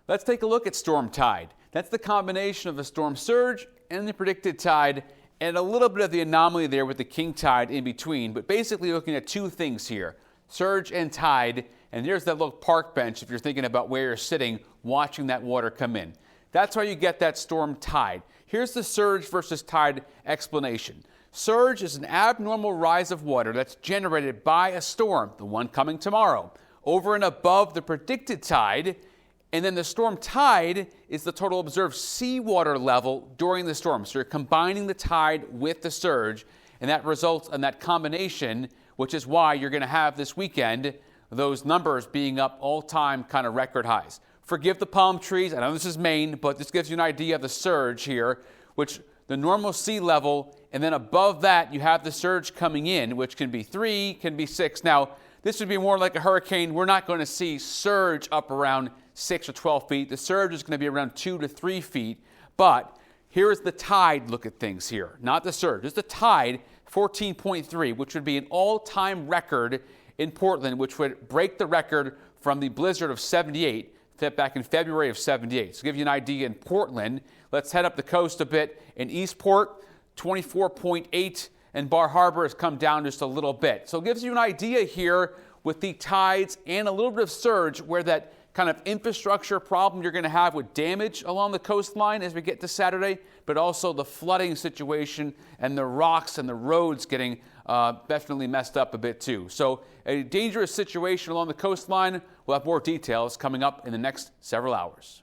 Let's take a look at storm tide. That's the combination of a storm surge and the predicted tide, and a little bit of the anomaly there with the king tide in between. But basically looking at two things here, surge and tide. And there's that little park bench if you're thinking about where you're sitting, watching that water come in. That's how you get that storm tide. Here's the surge versus tide explanation. Surge is an abnormal rise of water that's generated by a storm, the one coming tomorrow, over and above the predicted tide. And then the storm tide is the total observed seawater level during the storm. So you're combining the tide with the surge, and that results in that combination, which is why you're going to have this weekend those numbers being up all-time kind of record highs. Forgive the palm trees. I know this is Maine, but this gives you an idea of the surge here, which the normal sea level, and then above that you have the surge coming in, which can be 3, can be 6. Now, this would be more like a hurricane. We're not going to see surge up around 6 or 12 feet. The surge is going to be around 2 to 3 feet. But here is the tide look at things here, not the surge. It's the tide, 14.3, which would be an all-time record in Portland, which would break the record from the blizzard of 78 set back in February of 78. So to give you an idea in Portland, let's head up the coast a bit. In Eastport, 24.8, and Bar Harbor has come down just a little bit. So it gives you an idea here with the tides and a little bit of surge where that kind of infrastructure problem you're going to have with damage along the coastline as we get to Saturday, but also the flooding situation and the rocks and the roads getting definitely messed up a bit too. So a dangerous situation along the coastline. We'll have more details coming up in the next several hours.